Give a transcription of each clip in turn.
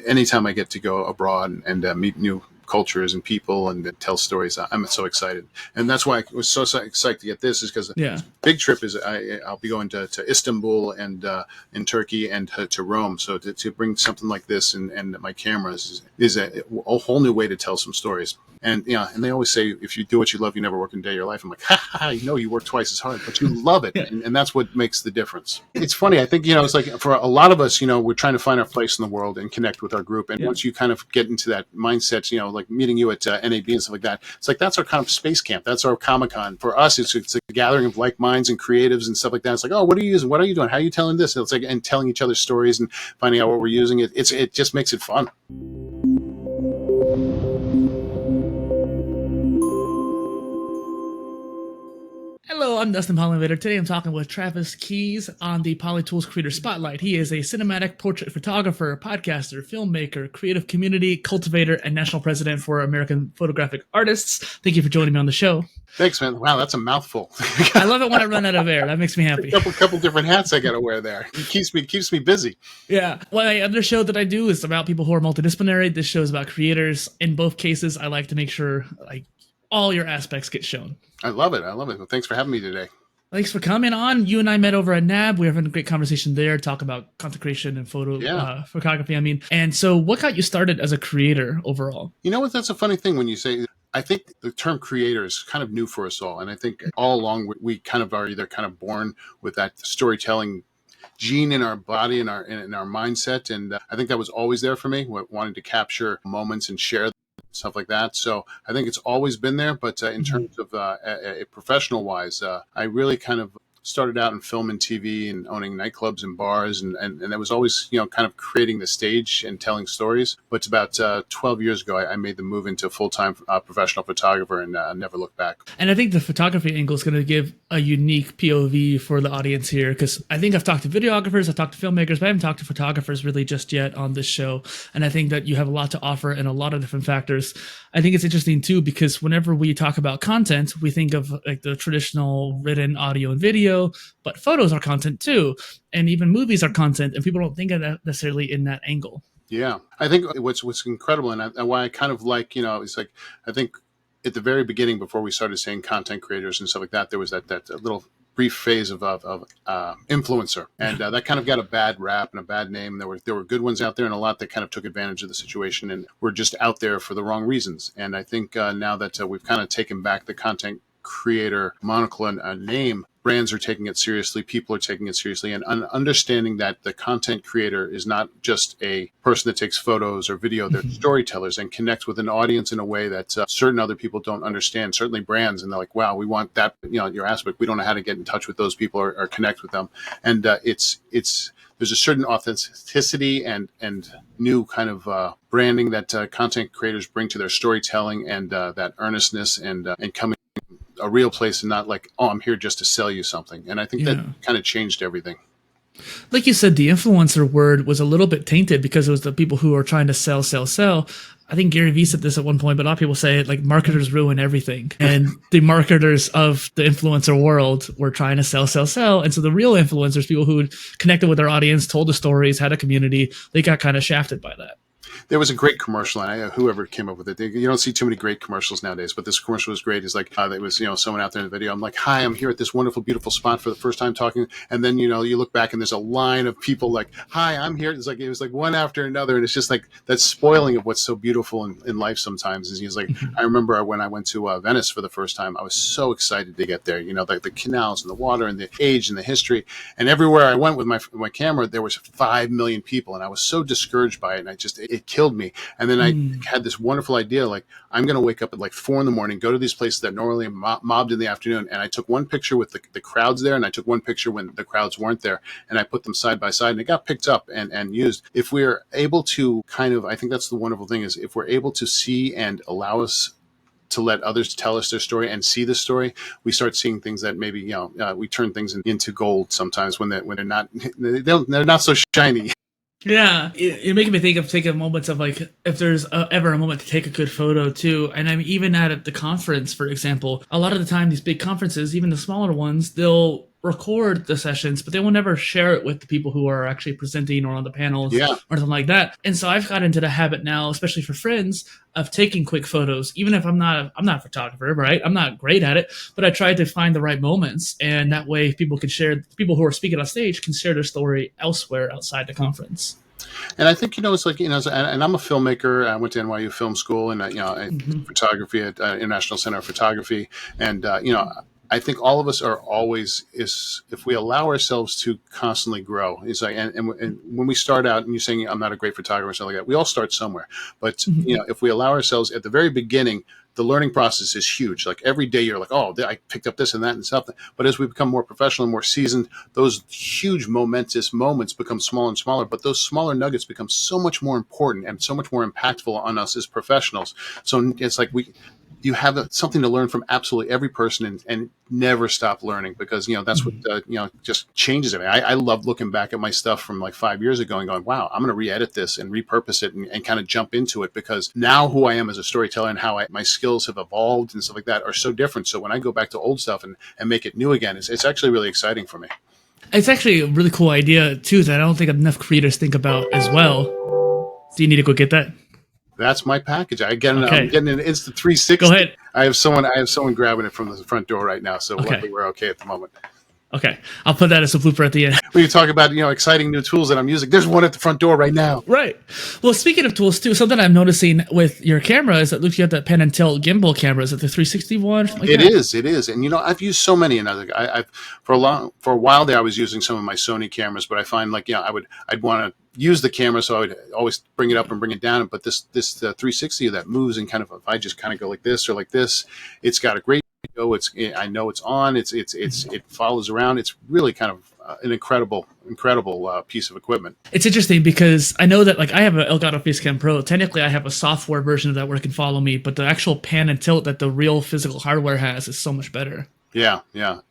anytime I get to go abroad and meet new cultures and people and tell stories, I'm so excited. And that's why I was so excited to get this, is because this big trip is I'll be going to Istanbul and in Turkey and to Rome. So to bring something like this and my cameras is a whole new way to tell some stories. And and they always say, if you do what you love, you never work a day of your life. I'm like, you work twice as hard, but you love it. And that's what makes the difference. It's funny. I think, it's like for a lot of us, we're trying to find our place in the world and connect with our group. And once you kind of get into that mindset, like meeting you at NAB and stuff like that, it's like, that's our kind of space camp. That's our Comic-Con. For us, it's a gathering of like minds and creatives and stuff like that. It's like, oh, what are you using? What are you doing? How are you telling this? And it's like, and telling each other stories and finding out what we're using. It just makes it fun. Hello, I'm Dustin PolyInnovator. Today I'm talking with Travis Keys on the PolyTools Creator Spotlight. He is a cinematic portrait photographer, podcaster, filmmaker, creative community cultivator, and national president for American Photographic Artists. Thank you for joining me on the show. Thanks, man. Wow, that's a mouthful. I love it when I run out of air. That makes me happy. A couple different hats I got to wear there. It keeps me busy. Yeah. Well, the other show that I do is about people who are multidisciplinary. This show is about creators. In both cases, I like to make sure all your aspects get shown. I love it. Well, thanks for having me today. Thanks for coming on. You and I met over at NAB. We were having a great conversation there, talk about content creation and photography. And so what got you started as a creator overall? You know what? That's a funny thing when you say, I think the term creator is kind of new for us all. And I think all along we kind of are either kind of born with that storytelling gene in our body and in our mindset. And I think that was always there for me, wanting to capture moments and share stuff like that. So I think it's always been there. But in terms of professional wise, I really kind of started out in film and TV and owning nightclubs and bars. And that was always, kind of creating the stage and telling stories. But it's about 12 years ago, I made the move into a full-time professional photographer and never looked back. And I think the photography angle is going to give a unique POV for the audience here, because I think I've talked to videographers, I've talked to filmmakers, but I haven't talked to photographers really just yet on this show. And I think that you have a lot to offer and a lot of different factors. I think it's interesting too, because whenever we talk about content, we think of like the traditional written audio and video, but photos are content too. And even movies are content, and people don't think of that necessarily in that angle. Yeah. I think what's incredible and why I kind of like, it's like, I think at the very beginning, before we started saying content creators and stuff like that, there was that little brief phase of influencer, and that kind of got a bad rap and a bad name. There were good ones out there, and a lot that kind of took advantage of the situation and were just out there for the wrong reasons. And I think now that we've kind of taken back the content creator monocle and name, brands are taking it seriously, people are taking it seriously, and understanding that the content creator is not just a person that takes photos or video, they're storytellers and connect with an audience in a way that certain other people don't understand, certainly brands, and they're like, wow, we want that, your aspect. We don't know how to get in touch with those people or connect with them. And there's a certain authenticity and new kind of branding that content creators bring to their storytelling, and that earnestness and coming a real place and not like, oh, I'm here just to sell you something. And I think that kind of changed everything. Like you said, the influencer word was a little bit tainted because it was the people who are trying to sell. I think Gary Vee said this at one point, but a lot of people say it like marketers ruin everything. And the marketers of the influencer world were trying to sell. And so the real influencers, people who connected with their audience, told the stories, had a community, they got kind of shafted by that. There was a great commercial, and whoever came up with it, you don't see too many great commercials nowadays, but this commercial was great. It's like, there was, someone out there in the video. I'm like, hi, I'm here at this wonderful, beautiful spot for the first time talking. And then, you look back and there's a line of people like, hi, I'm here. It was like one after another. And it's just like that spoiling of what's so beautiful in life sometimes. Is like, I remember when I went to Venice for the first time, I was so excited to get there, like the canals and the water and the age and the history. And everywhere I went with my camera, there was 5 million people. And I was so discouraged by it. And it killed me. And then I had this wonderful idea, like, I'm going to wake up at like 4 a.m, go to these places that normally are mobbed in the afternoon. And I took one picture with the crowds there, and I took one picture when the crowds weren't there, and I put them side by side, and it got picked up and used. If we're able to I think that's the wonderful thing, is if we're able to see and allow us to let others tell us their story and see the story, we start seeing things that maybe, we turn things into gold sometimes when they're not so shiny. Yeah, you're making me think of taking moments of like, if there's ever a moment to take a good photo too. And I'm even at the conference, for example, a lot of the time, these big conferences, even the smaller ones, they'll record the sessions, but they will never share it with the people who are actually presenting or on the panels Yeah. or something like that. And so I've got into the habit now, especially for friends, of taking quick photos, even if I'm not a photographer, right? I'm not great at it, but I try to find the right moments, and that way people who are speaking on stage can share their story elsewhere outside the conference. And I think, it's like, and I'm a filmmaker. I went to NYU Film School, and, I photography at International Center of Photography. And, I think all of us are always, if we allow ourselves to constantly grow, it's like, and when we start out and you're saying, I'm not a great photographer or something like that, we all start somewhere. But, if we allow ourselves at the very beginning, the learning process is huge. Like every day you're like, oh, I picked up this and that and something. But as we become more professional and more seasoned, those huge momentous moments become smaller and smaller. But those smaller nuggets become so much more important and so much more impactful on us as professionals. So it's like you have something to learn from absolutely every person, and never stop learning, because that's what just changes it. I love looking back at my stuff from like 5 years ago and going, wow, I'm going to re-edit this and repurpose it and kind of jump into it, because now who I am as a storyteller and how my skills have evolved and stuff like that are so different. So when I go back to old stuff and make it new again, it's actually really exciting for me. It's actually a really cool idea too that I don't think enough creators think about as well. Do you need to go get that? That's my package. I'm getting an instant 360. Go ahead. I have someone grabbing it from the front door right now. So luckily we're okay at the moment. Okay. I'll put that as a blooper at the end. When you talk about, exciting new tools that I'm using, there's one at the front door right now. Right. Well, speaking of tools too, something I'm noticing with your camera is that looks, you have that Penn and Tilt gimbal camera. Is it the 360 one? It is. And, I've used so many. And I've for a while there, I was using some of my Sony cameras, but I find like, I'd want to use the camera, so I would always bring it up and bring it down. But this 360 that moves, and kind of, if I just kind of go like this or like this, it's got a great video. I know it's on. It follows around. It's really kind of an incredible piece of equipment. It's interesting because I know that like I have an Elgato Facecam Pro. Technically, I have a software version of that where it can follow me, but the actual pan and tilt that the real physical hardware has is so much better. Yeah.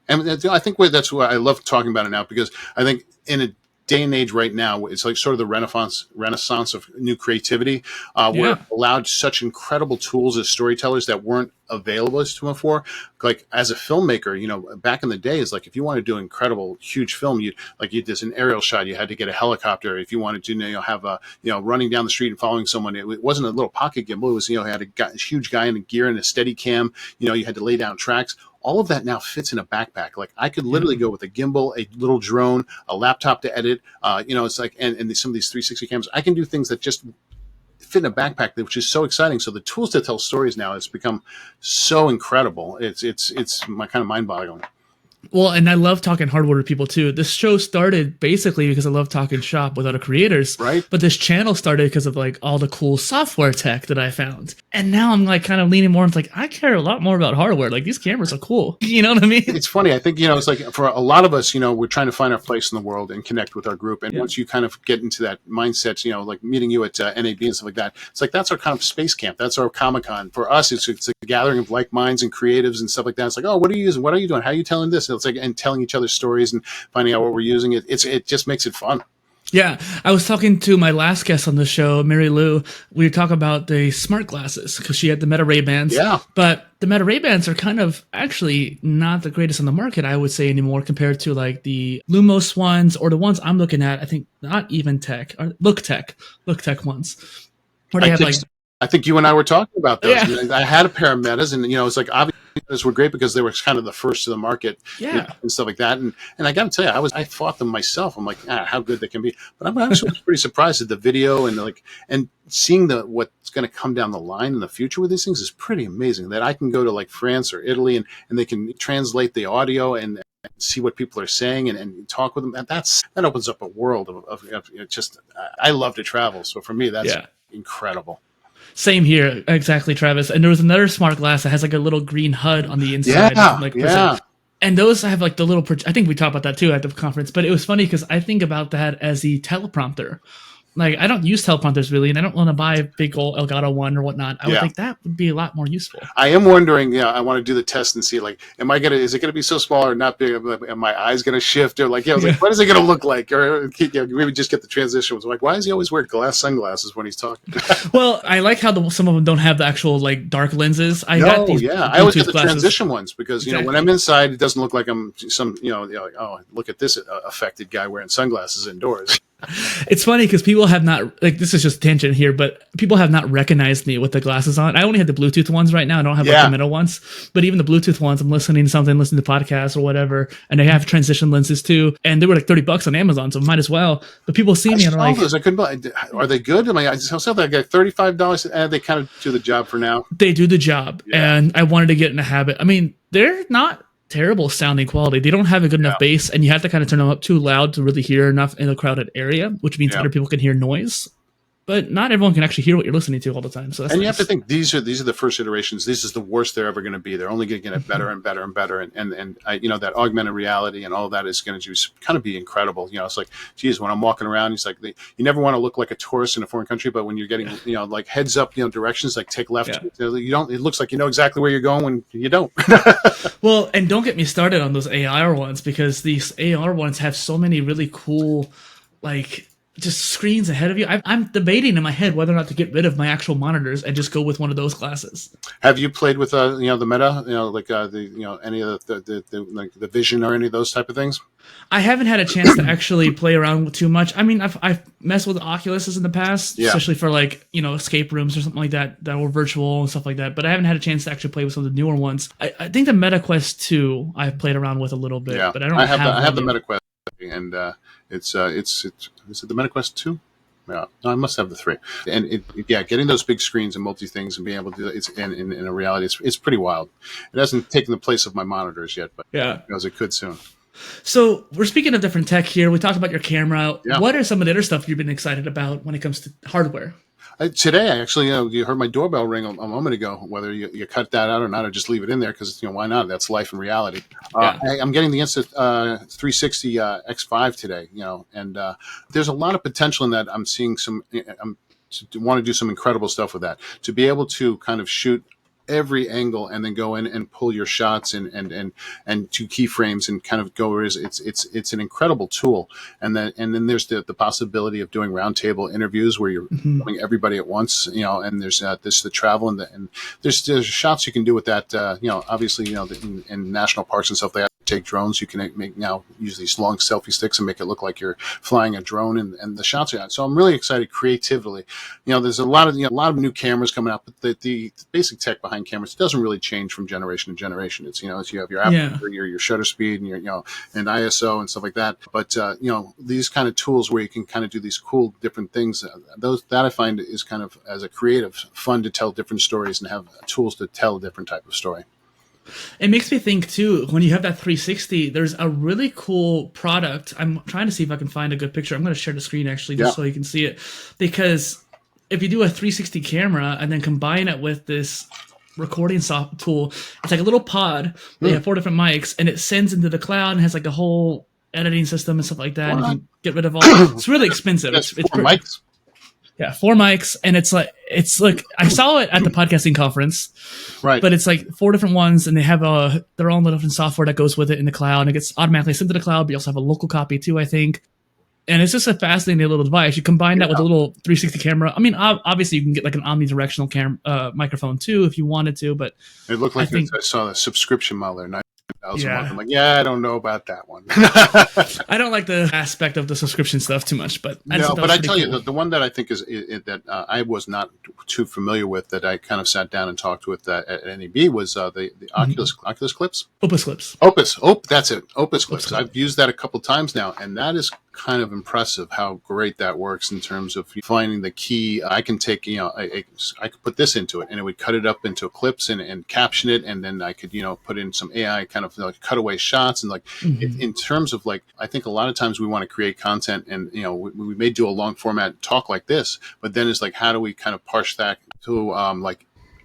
And I think that's why I love talking about it now, because I think in a day and age right now, it's like sort of the renaissance of new creativity. We're allowed such incredible tools as storytellers that weren't available to them before. Like as a filmmaker, back in the days, like if you wanted to do an incredible, huge film, you did an aerial shot, you had to get a helicopter. If you wanted to, have a, running down the street and following someone, it wasn't a little pocket gimbal. It was, had a huge guy in a gear and a steady cam. You had to lay down tracks. All of that now fits in a backpack. Like I could literally go with a gimbal, a little drone, a laptop to edit. It's like, and some of these 360 cameras, I can do things that just fit in a backpack, which is so exciting. So the tools to tell stories now has become so incredible. It's my kind of mind-boggling. Well, and I love talking hardware with people too. This show started basically because I love talking shop with other creators. Right. But this channel started because of like all the cool software tech that I found. And now I'm like kind of leaning more. I'm like, I care a lot more about hardware. Like these cameras are cool. You know what I mean? It's funny. I think, it's like for a lot of us, we're trying to find our place in the world and connect with our group. And once you kind of get into that mindset, like meeting you at NAB and stuff like that, it's like, that's our kind of space camp. That's our Comic-Con. For us, it's a gathering of like minds and creatives and stuff like that. It's like, oh, what are you using? What are you doing? How are you telling this? And it's like, and telling each other stories and finding out what we're using. It just makes it fun. Yeah, I was talking to my last guest on the show, Mary Lou. We were talking about the smart glasses because she had the Meta Ray-Bans. Yeah. But the Meta Ray-Bans are kind of actually not the greatest on the market, I would say, anymore compared to like the Lumos ones or the ones I'm looking at. I think not even Tech, or Look Tech ones. Where they have like. I think you and I were talking about those. Yeah. I had a pair of Metas, and it's like obviously Metas were great because they were kind of the first to the market, and stuff like that. And I got to tell you, I thought them myself. I'm like, how good they can be. But I'm actually pretty surprised at the video and seeing what's going to come down the line in the future with these things is pretty amazing. That I can go to like France or Italy and they can translate the audio and see what people are saying and talk with them. And that opens up a world of just. I love to travel, so for me that's incredible. Same here, exactly, Travis. And there was another smart glass that has like a little green HUD on the inside. And those have like the little. I think we talked about that too at the conference. But it was funny because I think about that as the teleprompter, like, I don't use teleprompters really, and I don't want to buy a big old Elgato one or whatnot. I would Yeah. think that would be a lot more useful. I am wondering, I want to do the test and see, like, is it going to be so small or not big? Am my eyes going to shift? Or like, I was like, what is it going to look like? Or maybe just get the transition. Was like, why does he always wear glass sunglasses when he's talking? Well, I like how some of them don't have the actual like dark lenses. I always get the transition ones because, when I'm inside, it doesn't look like I'm like, oh, look at this affected guy wearing sunglasses indoors. It's funny because people have not, like, this is just tangent here, but people have not recognized me with the glasses on. I only have the Bluetooth ones right now. I don't have like the middle ones, but even the Bluetooth ones, I'm listening to podcasts or whatever, and they have transition lenses too, and they were like $30 on Amazon, so might as well. But people see me and are like, I couldn't buy. Are they good? I saw that I got $35, and they kind of do the job for now. They do the job, and I wanted to get in a habit. I mean, they're not terrible sounding quality. They don't have a good enough bass, and you have to kind of turn them up too loud to really hear enough in a crowded area, which means other people can hear noise. But not everyone can actually hear what you're listening to all the time. So that's and you have to think these are the first iterations. This is the worst they're ever going to be. They're only going to get better and better and better. And I, that augmented reality and all that is going to just kind of be incredible. It's like, geez, when I'm walking around, it's like you never want to look like a tourist in a foreign country, but when you're getting like heads up directions, like take left, you don't. It looks like you know exactly where you're going when you don't. Well, and don't get me started on those AR ones, because these AR ones have so many really cool, like, just screens ahead of you. I'm debating in my head whether or not to get rid of my actual monitors and just go with one of those glasses. Have you played with the Meta, like any of the Vision or any of those type of things? I haven't had a chance to actually play around with too much. I mean, I've messed with Oculuses in the past, especially for like escape rooms or something like that were virtual and stuff like that. But I haven't had a chance to actually play with some of the newer ones. I think the Meta Quest 2 I've played around with a little bit, but I don't. I have the Meta Quest, and it's is it the Meta Quest 2? Yeah, no, I must have the 3. And getting those big screens and multi things and being able to do that, in a reality, it's pretty wild. It hasn't taken the place of my monitors yet, but it could soon. So we're speaking of different tech here. We talked about your camera. Yeah. What are some of the other stuff you've been excited about when it comes to hardware? Today, actually, you heard my doorbell ring a moment ago. Whether you cut that out or not, or just leave it in there, because why not? That's life and reality. I'm getting the Insta360 X5 today. And there's a lot of potential in that. I'm seeing want to do some incredible stuff with that. To be able to kind of shoot every angle and then go in and pull your shots and do keyframes and kind of go. It's an incredible tool. And then there's the possibility of doing roundtable interviews where you're filming everybody at once, and there's the travel and there's shots you can do with that. Obviously, in national parks and stuff, they have to take drones. You can use these long selfie sticks and make it look like you're flying a drone, and the shots are out. So I'm really excited creatively. There's a lot of new cameras coming out, but the basic tech behind cameras doesn't really change from generation to generation. It's you have your aperture, your shutter speed, and your and ISO and stuff like that. But these kind of tools where you can kind of do these cool different things, that I find is kind of, as a creative, fun to tell different stories and have tools to tell a different type of story. It makes me think too, when you have that 360, there's a really cool product. I'm trying to see if I can find a good picture. I'm going to share the screen actually, just so you can see it, because if you do a 360 camera and then combine it with this recording tool, it's like a little pod. They have 4 different mics, and it sends into the cloud and has like a whole editing system and stuff like that. And you can get rid of all. It's really expensive. It's 4 mics. Yeah, 4 mics, and it's like I saw it at the podcasting conference, right? But it's like 4 different ones, and they have their own little different software that goes with it in the cloud, and it gets automatically sent to the cloud. But you also have a local copy too, I think. And it's just a fascinating little device. You combine that with a little 360 camera. I mean, obviously you can get like an omnidirectional microphone too if you wanted to, but it looked like I saw the subscription model there. I'm like, I don't know about that one. I don't like the aspect of the subscription stuff too much, but I tell you, the one that I think is that I was not too familiar with, that I kind of sat down and talked with at NAB, was the Oculus Clips. Opus Clips. That's it. Opus Clips. I've used that a couple times now, and that is kind of impressive how great that works in terms of finding the key. I can take, I could put this into it and it would cut it up into clips and caption it. And then I could, put in some AI kind of like cutaway shots. And in terms of I think a lot of times we want to create content and, we may do a long format talk like this, but then it's like, how do we kind of parse that to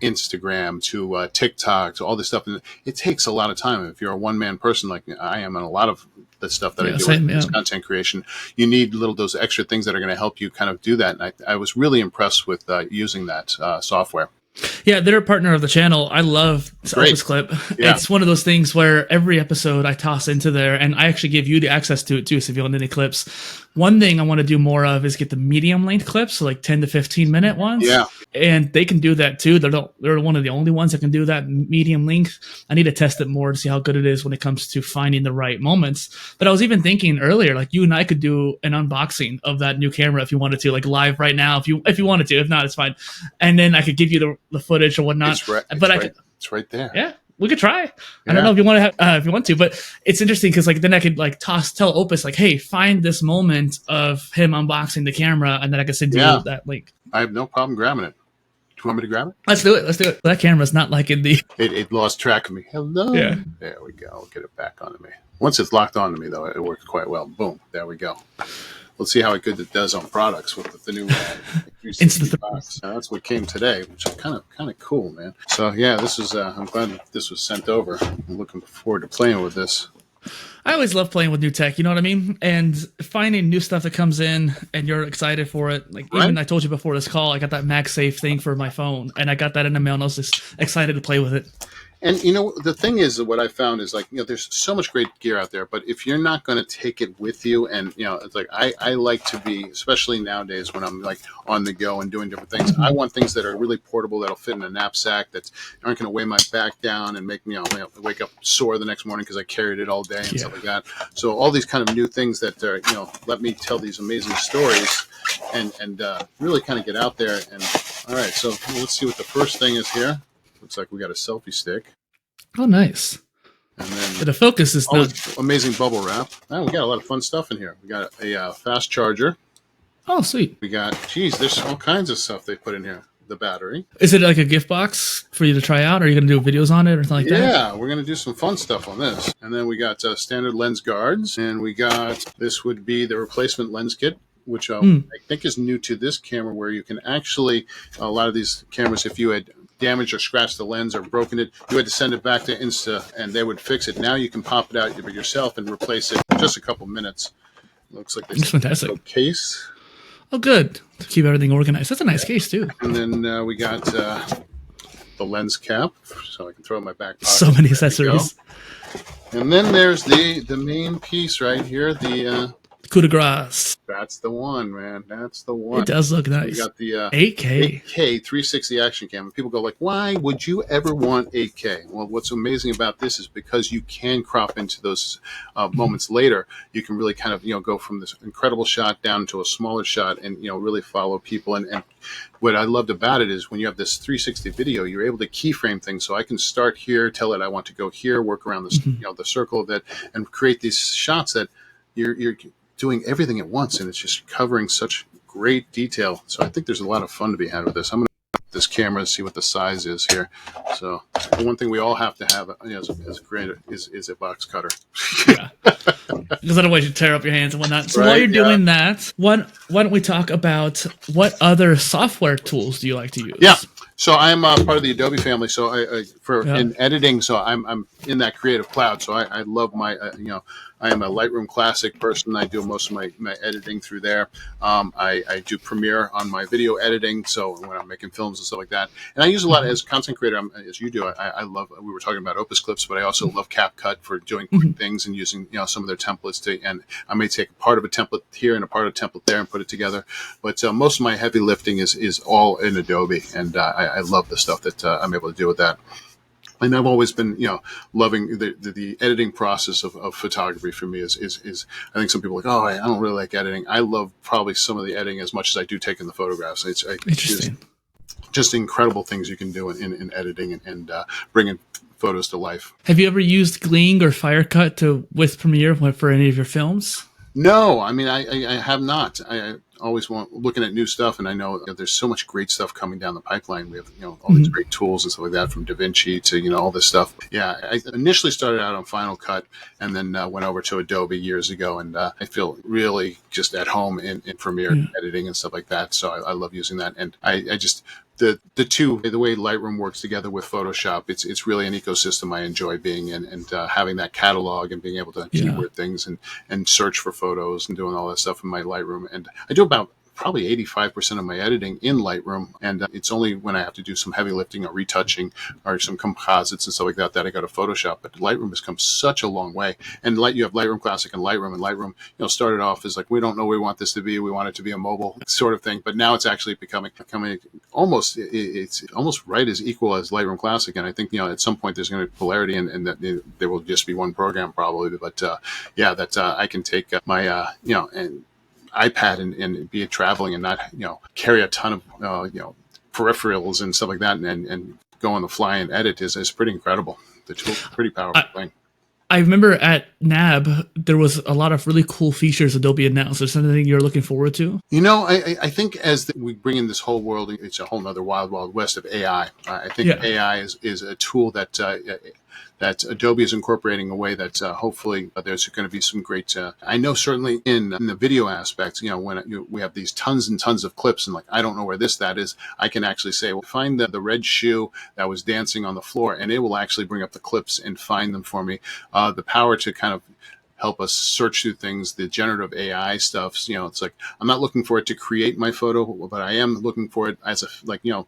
Instagram, to TikTok, to all this stuff? And it takes a lot of time. If you're a one-man person like I am, and a lot of the stuff that I do same, with this content creation. You need those extra things that are going to help you kind of do that. And I was really impressed with using that software. Yeah, they're a partner of the channel. I love Opus Clip. Yeah. It's one of those things where every episode I toss into there, and I actually give you the access to it too, so if you want any clips. One thing I want to do more of is get the medium length clips, so like 10 to 15 minute ones. Yeah. And they can do that too. They're one of the only ones that can do that medium length. I need to test it more to see how good it is when it comes to finding the right moments. But I was even thinking earlier, like you and I could do an unboxing of that new camera if you wanted to, like live right now, if you wanted to. If not, it's fine. And then I could give you the footage or whatnot. It's right there. Yeah. We could try. I don't know if you want to if you want to, but it's interesting because like then I could like tell Opus like, hey, find this moment of him unboxing the camera, and then I could send you that link. I have no problem grabbing it. Do you want me to grab it? Let's do it. That camera's not like in the. It lost track of me. Hello. Yeah. There we go. I'll get it back onto me. Once it's locked onto me, though, it works quite well. Boom. There we go. Let's see how good it does on products with the new 360 box. That's what came today, which is kind of cool, man. So yeah, this is. I'm glad this was sent over. I'm looking forward to playing with this. I always love playing with new tech, you know what I mean? And finding new stuff that comes in and you're excited for it. Like even I told you before this call, I got that MagSafe thing for my phone, and I got that in the mail, and I was just excited to play with it. And, the thing is, what I found is like, there's so much great gear out there, but if you're not going to take it with you and, it's like, I like to be, especially nowadays when I'm like on the go and doing different things, I want things that are really portable, that'll fit in a knapsack, that aren't going to weigh my back down and make me, wake up sore the next morning because I carried it all day and stuff like that. So all these kind of new things that are, let me tell these amazing stories and really kind of get out there. And all right, so let's see what the first thing is here. Looks like we got a selfie stick. Oh, nice. And then but the focus is not amazing bubble wrap. Oh, we got a lot of fun stuff in here. We got a fast charger. Oh, sweet. We got, there's all kinds of stuff they put in here. The battery. Is it like a gift box for you to try out? Or are you going to do videos on it or something like that? Yeah, we're going to do some fun stuff on this. And then we got standard lens guards. And we got, this would be the replacement lens kit, which I think is new to this camera, where you can actually, a lot of these cameras, if you had damaged or scratched the lens or broken it, you had to send it back to Insta and they would fix it. Now you can pop it out yourself and replace it in just a couple minutes. Looks like it's fantastic. A case. Oh, good. To keep everything organized. That's a nice case too. And then we got the lens cap, so I can throw it in my back pocket. So many accessories. And then there's the main piece right here, the coup de grace. That's the one, man. That's the one. It does look nice. We got the 8K 360 action cam. People go like, why would you ever want 8K? Well, what's amazing about this is because you can crop into those moments later. You can really kind of go from this incredible shot down to a smaller shot, and really follow people. And what I loved about it is when you have this 360 video, you're able to keyframe things. So I can start here, tell it I want to go here, work around this the circle of it, and create these shots that you're doing everything at once, and it's just covering such great detail. So I think there's a lot of fun to be had with this. I'm going to put this camera and see what the size is here. So the one thing we all have to have as great is a box cutter. Yeah, because otherwise you tear up your hands and whatnot. So while you're doing that, why don't we talk about what other software tools do you like to use? Yeah. So I'm part of the Adobe family. So in editing, so I'm in that creative cloud. So I love my I am a Lightroom Classic person. I do most of my editing through there. I do Premiere on my video editing, so when I'm making films and stuff like that. And I use a lot as a content creator, as you do. I love. We were talking about Opus clips, but I also love CapCut for doing quick things and using some of their templates to. And I may take a part of a template here and a part of a template there and put it together. But most of my heavy lifting is all in Adobe, and I love the stuff that I'm able to do with that. And I've always been, loving the editing process of photography. For me is I think some people are like, oh, I don't really like editing. I love probably some of the editing as much as I do taking the photographs. It's Interesting. Just incredible things you can do in editing and bringing photos to life. Have you ever used Glean or Firecut with Premiere for any of your films? No, I mean I have not. always looking at new stuff, and I know there's so much great stuff coming down the pipeline. We have all these great tools and stuff like that, from DaVinci to all this stuff. Yeah, I initially started out on Final Cut, and then went over to Adobe years ago, and I feel really just at home in Premiere editing and stuff like that. So I love using that, and I just the way Lightroom works together with Photoshop, it's really an ecosystem I enjoy being in, and having that catalog and being able to keyword things and search for photos and doing all that stuff in my Lightroom. And I do about probably 85% of my editing in Lightroom, and it's only when I have to do some heavy lifting or retouching or some composites and stuff like that I go to Photoshop. But Lightroom has come such a long way, and you have Lightroom Classic and Lightroom started off as like, we don't know we want this to be, we want it to be a mobile sort of thing, but now it's actually becoming almost, it's almost right as equal as Lightroom Classic. And I think at some point there's going to be polarity, and that there will just be one program probably. But I can take my and iPad and be traveling and not carry a ton of peripherals and stuff like that, and go on the fly and edit is pretty incredible. The tool's a pretty powerful thing. I remember at NAB there was a lot of really cool features Adobe announced. Is there something you're looking forward to? I think as we bring in this whole world, it's a whole other wild west of AI. I think AI is a tool that Adobe is incorporating a way that hopefully there's going to be some great. I know certainly in the video aspects, when we have these tons and tons of clips, and like, I don't know where that is, I can actually say, well, find the red shoe that was dancing on the floor, and it will actually bring up the clips and find them for me. The power to kind of help us search through things, the generative AI stuff. It's like, I'm not looking for it to create my photo, but I am looking for it as and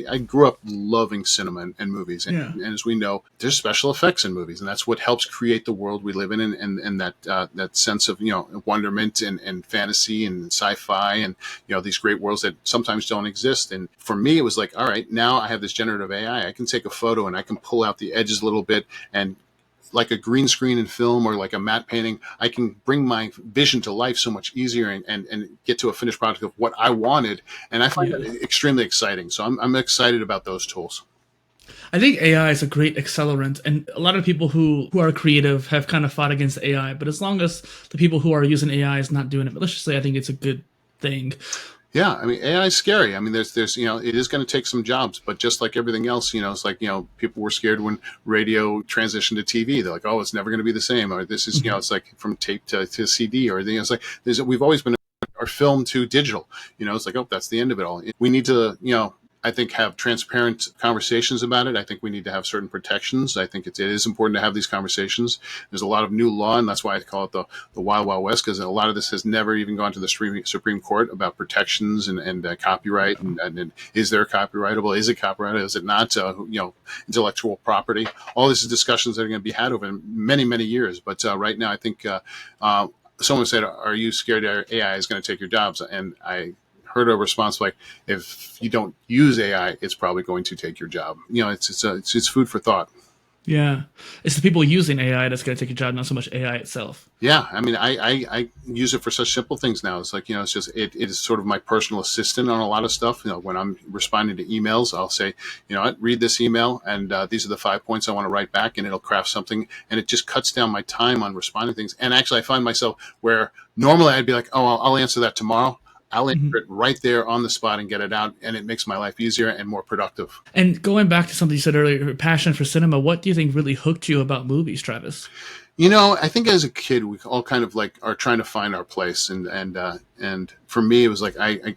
I grew up loving cinema and movies. And as we know, there's special effects in movies, and that's what helps create the world we live in, and that sense of, wonderment and fantasy and sci-fi, and, these great worlds that sometimes don't exist. And for me, it was like, all right, now I have this generative AI. I can take a photo and I can pull out the edges a little bit, and like a green screen in film or like a matte painting, I can bring my vision to life so much easier and get to a finished product of what I wanted. And I find that extremely exciting. So I'm excited about those tools. I think AI is a great accelerant, and a lot of people who are creative have kind of fought against AI. But as long as the people who are using AI is not doing it maliciously, I think it's a good thing. Yeah, I mean, AI is scary. I mean, there's it is going to take some jobs, but just like everything else, it's like, people were scared when radio transitioned to TV. They're like, oh, it's never going to be the same. Or this is, it's like from tape to CD, or it's like, we've always been our film to digital. It's like, oh, that's the end of it all. We need to, I think, have transparent conversations about it. I think we need to have certain protections. I think it is important to have these conversations. There's a lot of new law, and that's why I call it the Wild Wild West, because a lot of this has never even gone to the Supreme Court about protections and copyright. And is there copyrightable? Is it copyrighted? Is it not? Intellectual property. All these discussions that are going to be had over many, many years. But right now, I think someone said, "Are you scared AI is going to take your jobs?" And I heard a response like, if you don't use AI, it's probably going to take your job. It's food for thought. Yeah. It's the people using AI that's going to take your job, not so much AI itself. Yeah. I mean, I use it for such simple things now. It's like, it's just, it is sort of my personal assistant on a lot of stuff. When I'm responding to emails, I'll say, read this email, and these are the 5 points I want to write back, and it'll craft something, and it just cuts down my time on responding to things. And actually, I find myself where normally I'd be like, oh, I'll answer that tomorrow. I'll enter it right there on the spot and get it out, and it makes my life easier and more productive. And going back to something you said earlier, your passion for cinema, what do you think really hooked you about movies, Travis? I think as a kid, we all kind of like are trying to find our place, and for me, it was like I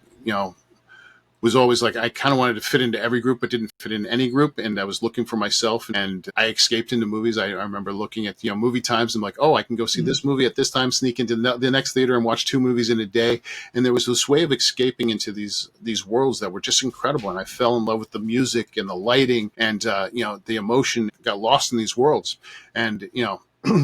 was always like, I kind of wanted to fit into every group, but didn't fit in any group. And I was looking for myself, and I escaped into movies. I remember looking at, movie times, and like, oh, I can go see this movie at this time, sneak into the next theater and watch 2 movies in a day. And there was this way of escaping into these worlds that were just incredible. And I fell in love with the music and the lighting and, the emotion, got lost in these worlds. And,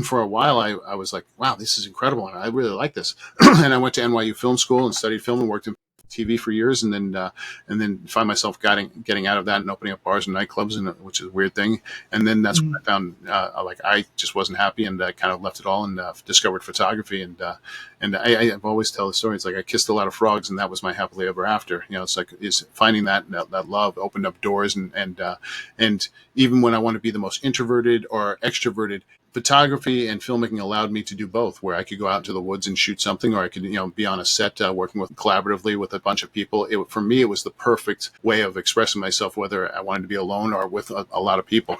for a while, I was like, wow, this is incredible. And I really like this. And I went to NYU Film School and studied film and worked in TV for years, and then find myself getting out of that and opening up bars and nightclubs, which is a weird thing. And then that's when I found I just wasn't happy, and I kind of left it all and discovered photography. And I've always tell the story. It's like I kissed a lot of frogs, and that was my happily ever after. It's like finding that love opened up doors, and even when I want to be the most introverted or extroverted, photography and filmmaking allowed me to do both, where I could go out into the woods and shoot something, or I could, be on a set working collaboratively with a bunch of people. For me, it was the perfect way of expressing myself, whether I wanted to be alone or with a lot of people.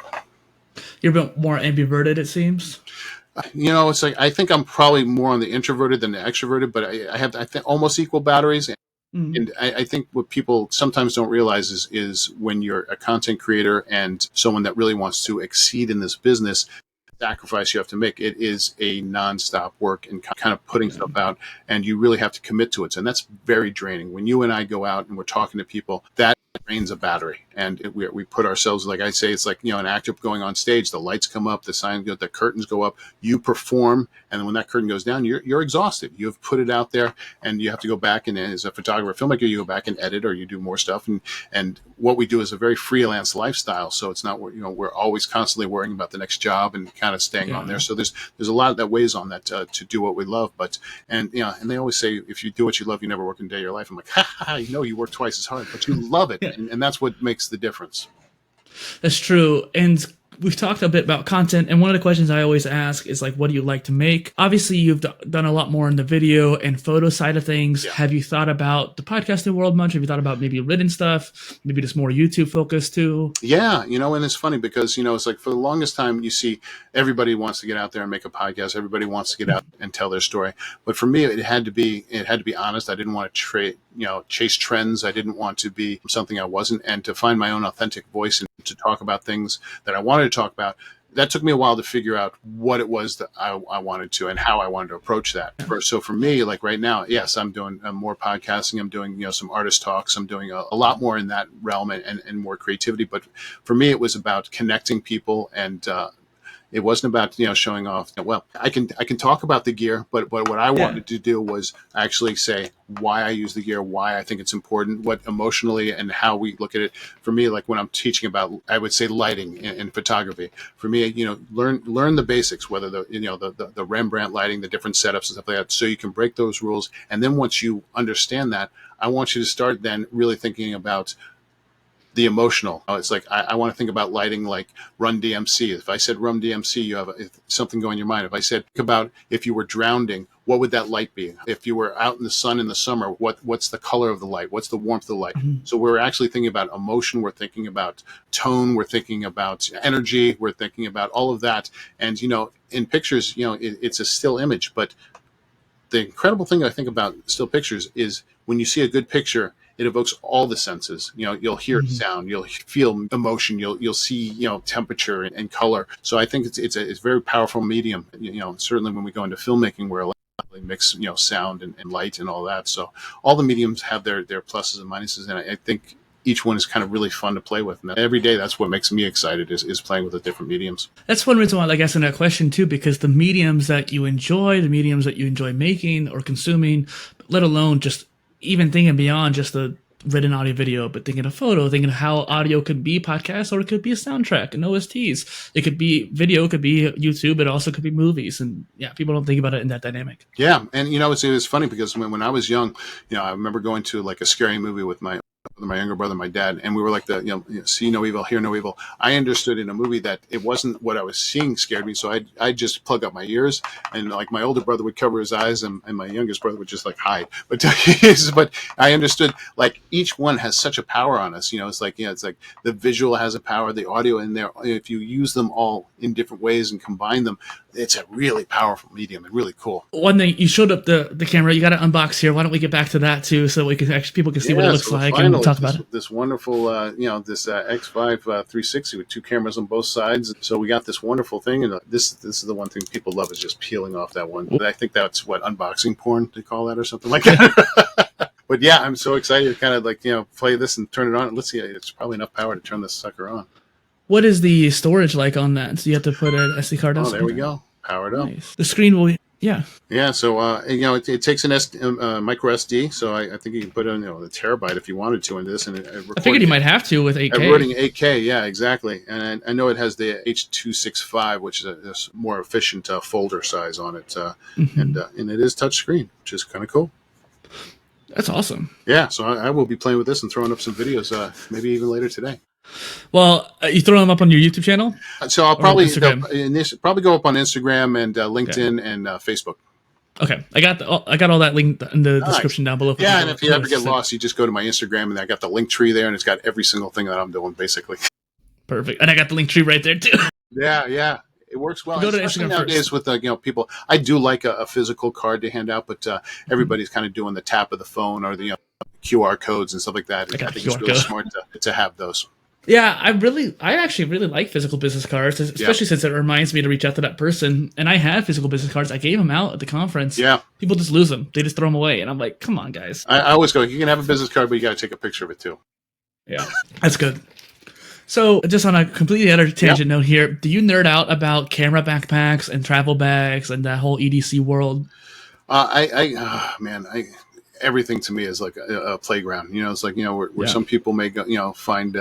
You're a bit more ambiverted, it seems. It's like I think I'm probably more on the introverted than the extroverted, but I have almost equal batteries. And I think what people sometimes don't realize is when you're a content creator and someone that really wants to exceed in this business, sacrifice you have to make. It is a nonstop work and kind of putting stuff out, and you really have to commit to it. And that's very draining. When you and I go out and we're talking to people, that drains a battery, and we put ourselves, like I say, it's like an actor going on stage. The lights come up, the sign goes, the curtains go up, you perform, and then when that curtain goes down, you're exhausted. You've put it out there, and you have to go back, and as a photographer, filmmaker, you go back and edit, or you do more stuff. And what we do is a very freelance lifestyle, so it's not we're always constantly worrying about the next job and kind of staying on there. So there's a lot that weighs on that to do what we love. And they always say, if you do what you love, you never work a day of your life. I'm like, you work twice as hard, but you love it. And that's what makes the difference. That's true. And we've talked a bit about content, and one of the questions I always ask is like, what do you like to make? Obviously, you've done a lot more in the video and photo side of things. Yeah. Have you thought about the podcasting world much? Have you thought about maybe written stuff, maybe just more YouTube focused too? Yeah, and it's funny because, it's like for the longest time, you see everybody wants to get out there and make a podcast. Everybody wants to get out and tell their story. But for me, it had to be honest. I didn't want to chase trends. I didn't want to be something I wasn't, and to find my own authentic voice and to talk about things that I wanted to talk about. That took me a while to figure out what it was that I wanted to and how I wanted to approach that. So for me, like right now, yes, I'm doing more podcasting. I'm doing, some artist talks. I'm doing a lot more in that realm and more creativity. But for me, it was about connecting people, and it wasn't about, showing off. Well, I can talk about the gear, but what I wanted to do was actually say why I use the gear, why I think it's important, what emotionally and how we look at it. For me, like when I'm teaching about, I would say lighting in photography. For me, learn the basics, whether the Rembrandt lighting, the different setups and stuff like that, so you can break those rules. And then once you understand that, I want you to start then really thinking about the emotional. It's like I want to think about lighting like Run DMC. If I said Run DMC, you have something going in your mind. If I said, think about if you were drowning, what would that light be? If you were out in the sun in the summer, what's the color of the light? What's the warmth of the light? Mm-hmm. So we're actually thinking about emotion. We're thinking about tone. We're thinking about energy. We're thinking about all of that. And, in pictures, it's a still image. But the incredible thing I think about still pictures is when you see a good picture, it evokes all the senses. You'll hear sound, you'll feel emotion, you'll see, temperature and color. So I think it's a very powerful medium. Certainly when we go into filmmaking, where a lot of mix, sound and light and all that. So all the mediums have their pluses and minuses, and I think each one is kind of really fun to play with. And every day, that's what makes me excited is playing with the different mediums. That's one reason why I like asking that question too, because the mediums that you enjoy, the mediums that you enjoy making or consuming, let alone just even thinking beyond just the written audio video, but thinking of photo, thinking of how audio could be podcast, or it could be a soundtrack and OSTs. It could be video, it could be YouTube, it also could be movies. And people don't think about it in that dynamic. Yeah. And, it's funny because when I was young, I remember going to like a scary movie with my younger brother, my dad, and we were like see no evil, hear no evil. I understood in a movie that it wasn't what I was seeing scared me, so I'd just plug up my ears, and like my older brother would cover his eyes, and my youngest brother would just like hide. But I understood like each one has such a power on us. It's like the visual has a power, the audio in there. If you use them all in different ways and combine them, it's a really powerful medium and really cool. One thing, you showed up the camera. You got to unbox here. Why don't we get back to that too, so we can actually people can see what it looks like and talk about it. This wonderful, this X5 360 with two cameras on both sides. So we got this wonderful thing, and this is the one thing people love is just peeling off that one. But I think that's what unboxing porn they call that or something like that. But yeah, I'm so excited to kind of like play this and turn it on. Let's see, it's probably enough power to turn this sucker on. What is the storage like on that? So you have to put an SD card on? Oh, there we go. Powered up. Nice. The screen will, yeah. So, it takes an micro SD. So I think you can put in, a terabyte if you wanted to in this. And I figured you might have to with 8K. Recording 8K, yeah, exactly. And I know it has the H.265, which is a more efficient folder size on it. And it is touchscreen, which is kind of cool. That's awesome. Yeah, so I will be playing with this and throwing up some videos, maybe even later today. Well, you throw them up on your YouTube channel So I'll or Instagram? probably go up on Instagram and Okay. LinkedIn and Facebook. Okay. I got all that linked in the Nice. description down below for Yeah, people and if who you are ever get interested. lost, you just go to my Instagram, and I got the link tree there, and it's got every single thing that I'm doing, basically. Perfect. And I got the link tree right there too. Yeah, yeah, it works well, Go to especially Instagram nowadays first. with people. I do like a physical card to hand out, but Mhm. everybody's kind of doing the tap of the phone or the QR codes and stuff like that. I I got the think it's QR really code. smart to have those. Yeah, I actually really like physical business cards, Yeah, especially since it reminds me to reach out to that person. And I have physical business cards. I gave them out at the conference. yeah. People just lose them. They just throw them away. And I'm like, come on, guys. I always go. You can have a business card, but you got to take a picture of it too. Yeah, that's good. So, just on a completely other Yeah. tangent note here, do you nerd out about camera backpacks and travel bags and that whole EDC world? Man, everything to me is like a playground. It's like where Yeah, some people may go, find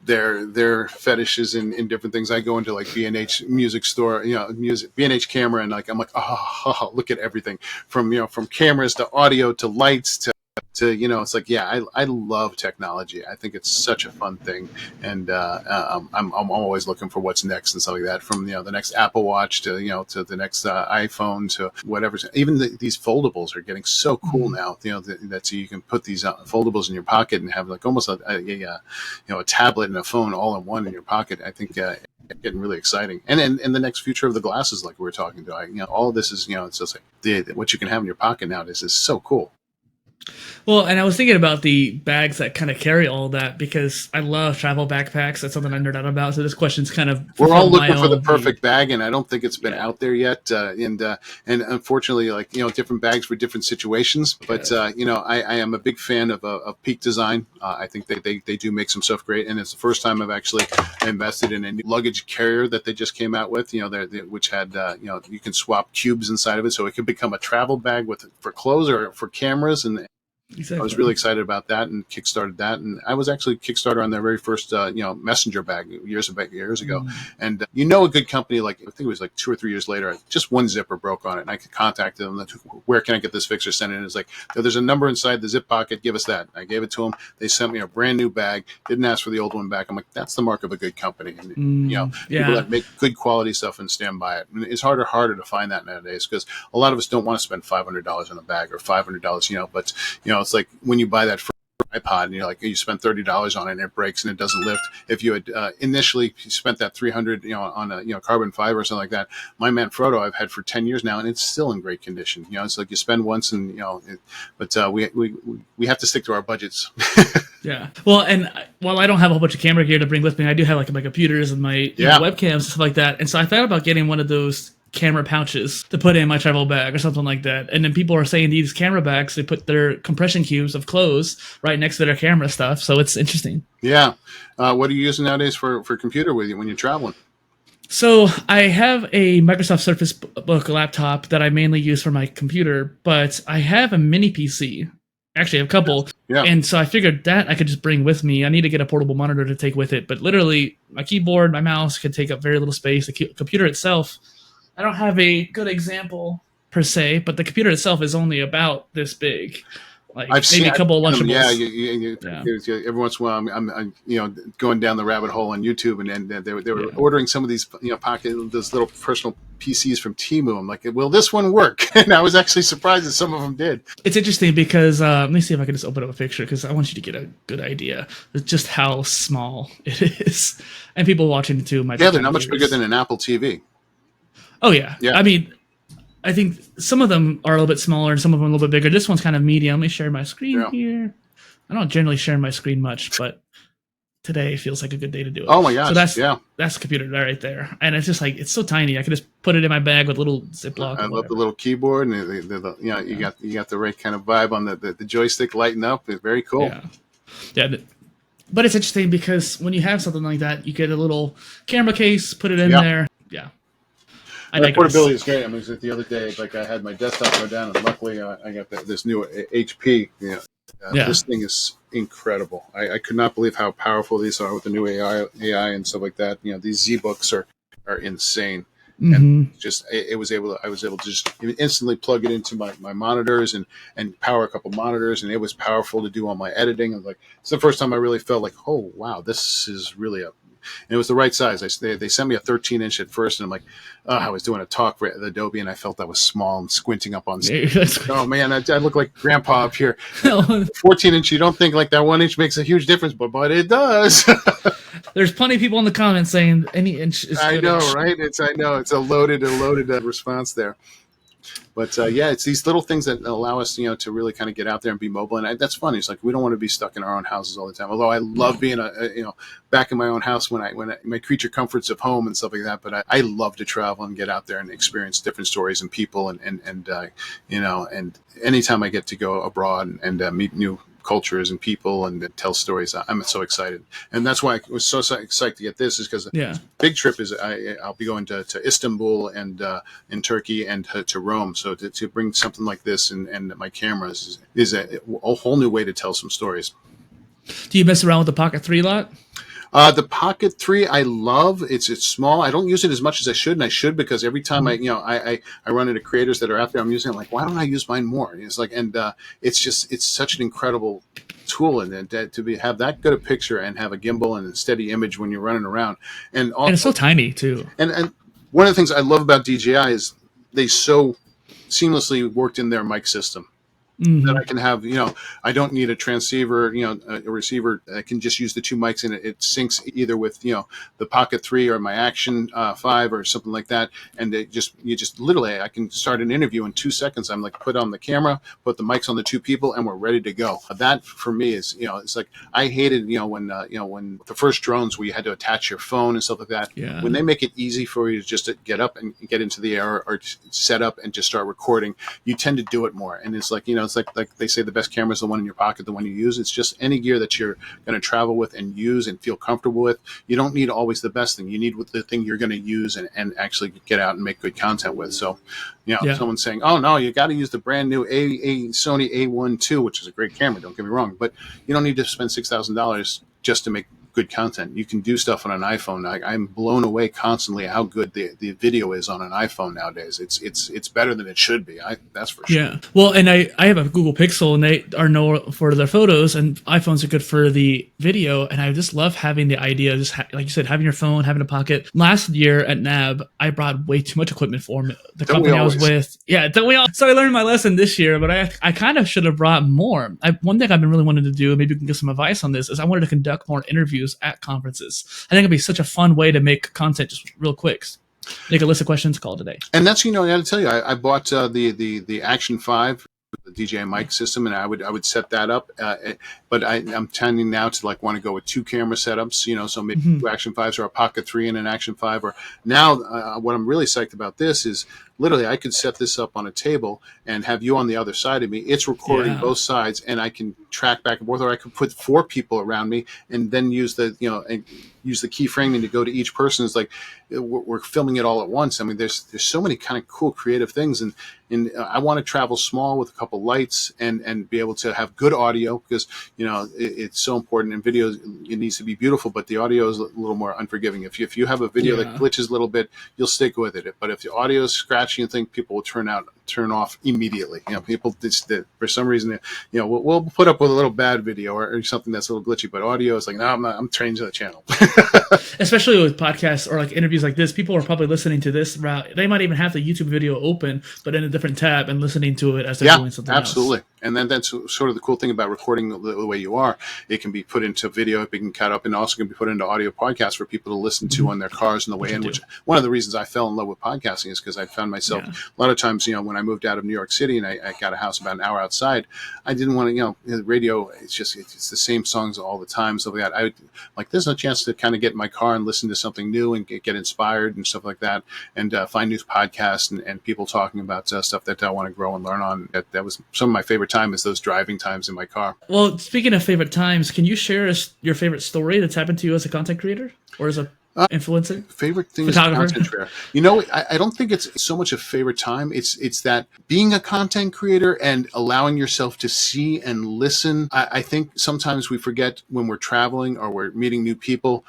their fetishes in different things. I go into like B&H music store, music B&H camera, and like I'm like, oh, look at everything from cameras to audio to lights to it's like, yeah, I love technology. I think it's such a fun thing, and I'm always looking for what's next and stuff like that. From the next Apple Watch to to the next iPhone to whatever. Even these foldables are getting so cool now. That so you can put these foldables in your pocket and have like almost a tablet and a phone all in one in your pocket. I think. Getting really exciting, and the next future of the glasses, like we were talking to, all of this is, it's just like what you can have in your pocket nowadays is so cool. well, and I was thinking about the bags that kind of carry all that because I love travel backpacks. That's something I nerd out about. So this question's kind of We're all from my looking for the own view. perfect bag, and I don't think it's been Yeah, out there yet. And unfortunately, like different bags for different situations. But yeah, I am a big fan of Peak Design. I think they do make some stuff great, and it's the first time I've actually invested in a new luggage carrier that they just came out with. Which had you can swap cubes inside of it, so it can become a travel bag for clothes or for cameras, and I was exactly. really excited about that and kickstarted that. And I was actually Kickstarter on their very first, messenger bag years ago. Mm. And a good company, like I think it was like 2 or 3 years later, just one zipper broke on it, and I could contact them. Like, where can I get this fixed or send it? And it's like, there's a number inside the zip pocket. Give us that. I gave it to them. They sent me a brand new bag. Didn't ask for the old one back. I'm like, that's the mark of a good company. And people Yeah, that make good quality stuff and stand by it. And it's harder to find that nowadays because a lot of us don't want to spend $500 on a bag or $500, but it's like when you buy that first iPod and you're like, you spent $30 on it and it breaks and it doesn't lift. If you had initially spent that 300, on a carbon fiber or something like that, my Manfrotto I've had for 10 years now and it's still in great condition. It's like you spend once and but we have to stick to our budgets. yeah. Well, and while I don't have a whole bunch of camera gear to bring with me, I do have like my computers and my Yeah. webcams and stuff like that. And so I thought about getting one of those camera pouches to put in my travel bag or something like that. And then people are saying these camera bags, they put their compression cubes of clothes right next to their camera stuff. So it's interesting. Yeah. What are you using nowadays for computer with you when you're traveling? So I have a Microsoft Surface Book laptop that I mainly use for my computer, but I have a mini PC. Actually, I have a couple. Yeah. And so I figured that I could just bring with me. I need to get a portable monitor to take with it, but literally my keyboard, my mouse could take up very little space. The computer itself, I don't have a good example per se, but the computer itself is only about this big, like I've maybe a couple of seen them. Yeah, Lunchables. Yeah. every once in a while, I'm going down the rabbit hole on YouTube, and they were Yeah. ordering some of these those little personal PCs from Temu. I'm like, will this one work? And I was actually surprised that some of them did. It's interesting because let me see if I can just open up a picture because I want you to get a good idea of just how small it is, and people watching it too might. Yeah, they're not much bigger than an Apple TV. Oh yeah, Yeah. I mean, I think some of them are a little bit smaller and some of them a little bit bigger. This one's kind of medium. Let me share my screen Yeah. here. I don't generally share my screen much, but today feels like a good day to do it. Oh my gosh. So that's Yeah. the computer right there, and it's just like it's so tiny. I could just put it in my bag with a little Ziploc. I Or love the whatever. little keyboard, and you got the right kind of vibe on the joystick lighting up. It's very cool. Yeah, yeah. But it's interesting because when you have something like that, you get a little camera case, put it in Yeah. there. Yeah, I The digress. portability is great. I mean, the other day, like I had my desktop go down, and luckily I got this new HP. Yeah. This thing is incredible. I could not believe how powerful these are with the new AI and stuff like that. These ZBooks are insane. And Mm-hmm. just I was able to just instantly plug it into my monitors and power a couple monitors, and it was powerful to do all my editing. And like, it's the first time I really felt like, oh wow, this is really and it was the right size. They sent me a 13-inch at first, and I'm like, oh, I was doing a talk for the Adobe, and I felt I was small and squinting up on stage. Oh man, I look like grandpa up here. 14-inch, you don't think like that 1 inch makes a huge difference, but it does. There's plenty of people in the comments saying any inch is I good know, inch. right? It's a loaded response there. But yeah, it's these little things that allow us, to really kind of get out there and be mobile. And that's funny. It's like we don't want to be stuck in our own houses all the time. Although I love being back in my own house when my creature comforts of home and stuff like that. But I love to travel and get out there and experience different stories and people and anytime I get to go abroad and meet new cultures and people and tell stories, I'm so excited. And that's why I was so excited to get this, is because this big trip is I'll be going to Istanbul and in Turkey and to Rome. So to bring something like this and my cameras is a whole new way to tell some stories. Do you mess around with the Pocket 3 lot? The Pocket 3 I love. It's small. I don't use it as much as I should, and I should, because every time I run into creators that are out there, I'm using it, like, why don't I use mine more? It's like, and it's such an incredible tool, and to have that good a picture and have a gimbal and a steady image when you're running around, and it's so tiny too. And one of the things I love about DJI is they so seamlessly worked in their mic system. Mm-hmm. That I can have, I don't need a transceiver, a receiver. I can just use the two mics, and it syncs either with, the Pocket 3 or my Action 5 or something like that. And you just literally, I can start an interview in 2 seconds. I'm like, put on the camera, put the mics on the two people, and we're ready to go. That for me is, it's like, I hated, when the first drones where you had to attach your phone and stuff like that. Yeah. When they make it easy for you to just to get up and get into the air or set up and just start recording, you tend to do it more. And it's like, it's like they say the best camera is the one in your pocket, the one you use. It's just any gear that you're going to travel with and use and feel comfortable with. You don't need always the best thing. You need the thing you're going to use and actually get out and make good content with. So, someone's saying, oh, no, you got to use the brand new Sony A1 II, which is a great camera, don't get me wrong, but you don't need to spend $6,000 just to make good content. You can do stuff on an iPhone. I'm blown away constantly how good the video is on an iPhone nowadays. It's better than it should be. That's for sure. Yeah. Well, and I have a Google Pixel, and they are known for their photos, and iPhones are good for the video. And I just love having the idea, just like you said, having your phone, having a pocket. Last year at NAB, I brought way too much equipment for me. The company I was with. Yeah. So I learned my lesson this year, but I kind of should have brought more. One thing I've been really wanting to do, maybe you can get some advice on this, is I wanted to conduct more interviews at conferences. I think it'd be such a fun way to make content just real quick. Make a list of questions, call it a day. And that's, I got to tell you, I bought the Action 5, the DJI mic system, and I would set that up. But I'm tending now to want to go with 2 camera setups, so maybe 2 Action 5s or a Pocket 3 and an Action 5. Or now what I'm really psyched about this is literally I could set this up on a table and have you on the other side of me. It's recording both sides, and I can track back and forth, or I could put 4 people around me and then use the keyframing to go to each person. It's like we're filming it all at once. I mean, there's so many kind of cool creative things, and I want to travel small with a couple lights and be able to have good audio, because it's so important. In video, it needs to be beautiful, but the audio is a little more unforgiving. If you have a video that glitches a little bit, you'll stick with it. But if the audio is scratchy and thing, people will turn off immediately. People for some reason, we'll put up with a little bad video or something that's a little glitchy, but audio is like, no, I'm changing the channel. Especially with podcasts or interviews like this, people are probably listening to this route. They might even have the YouTube video open, but in a different tab, and listening to it as they're doing something absolutely. else. And then that's sort of the cool thing about recording the way you are. It can be put into video, it can cut up, and also can be put into audio podcasts for people to listen to on their cars on the way in, which one of the reasons I fell in love with podcasting is because I found myself a lot of times, when I moved out of New York City and I got a house about an hour outside, I didn't want to, the radio, it's the same songs all the time, stuff like that. There's no chance to kind of get in my car and listen to something new and get inspired and stuff like that, and find new podcasts and people talking about stuff that I want to grow and learn on. That was some of my favorite time, is those driving times in my car. Well, speaking of favorite times, can you share your favorite story that's happened to you as a content creator or as a influencer? Favorite thing is content creator. I don't think it's so much a favorite time. It's that being a content creator and allowing yourself to see and listen. I think sometimes we forget when we're traveling or we're meeting new people,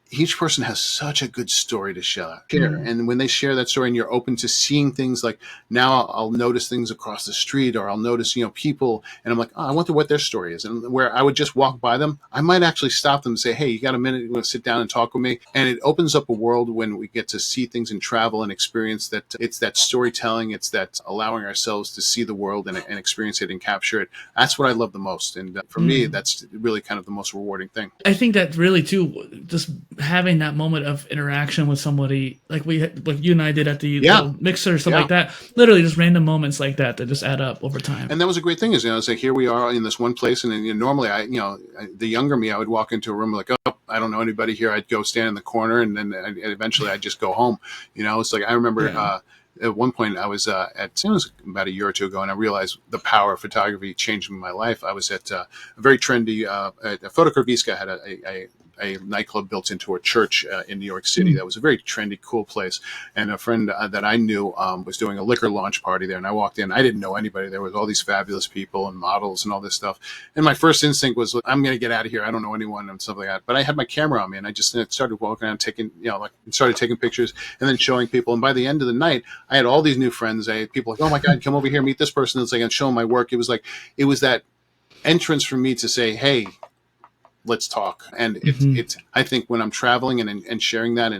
each person has such a good story to share. And when they share that story and you're open to seeing things, like now I'll notice things across the street, or I'll notice, people, and I'm like, oh, I wonder what their story is. And where I would just walk by them, I might actually stop them and say, hey, you got a minute? You want to sit down and talk with me? And it opens up a world when we get to see things and travel and experience that. It's that storytelling. It's that allowing ourselves to see the world and experience it and capture it. That's what I love the most. And for me, that's really kind of the most rewarding thing. I think that really too, just having that moment of interaction with somebody like you and I did at the little mixer or something like that, literally just random moments like that just add up over time. And that was a great thing, is, it's like, here we are in this one place. And normally the younger me, I would walk into a room like, oh, I don't know anybody here. I'd go stand in the corner, and then eventually I'd just go home. It's like, I remember, at one point I was it was about a year or two ago, and I realized the power of photography changing my life. I was at a very trendy, Fotokarviska had a nightclub built into a church in New York City. That was a very trendy, cool place. And a friend that I knew was doing a liquor launch party there. And I walked in. I didn't know anybody. There was all these fabulous people and models and all this stuff. And my first instinct was, I'm going to get out of here. I don't know anyone and stuff like that. But I had my camera on me, and I just started walking around taking, started taking pictures and then showing people. And by the end of the night, I had all these new friends. I had people like, oh my God, come over here, meet this person. It's like, and show them my work. It was that entrance for me to say, hey, let's talk. And it's I think when I'm traveling and sharing that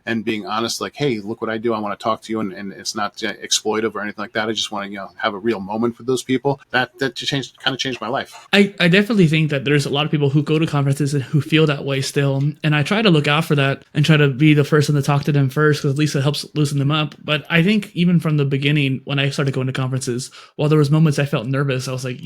and being honest, like, hey, look what I do. I want to talk to you. And it's not exploitive or anything like that. I just want to, have a real moment with those people. That kind of changed my life. I definitely think that there's a lot of people who go to conferences and who feel that way still. And I try to look out for that and try to be the person to talk to them first, because at least it helps loosen them up. But I think even from the beginning, when I started going to conferences, while there was moments I felt nervous, I was like,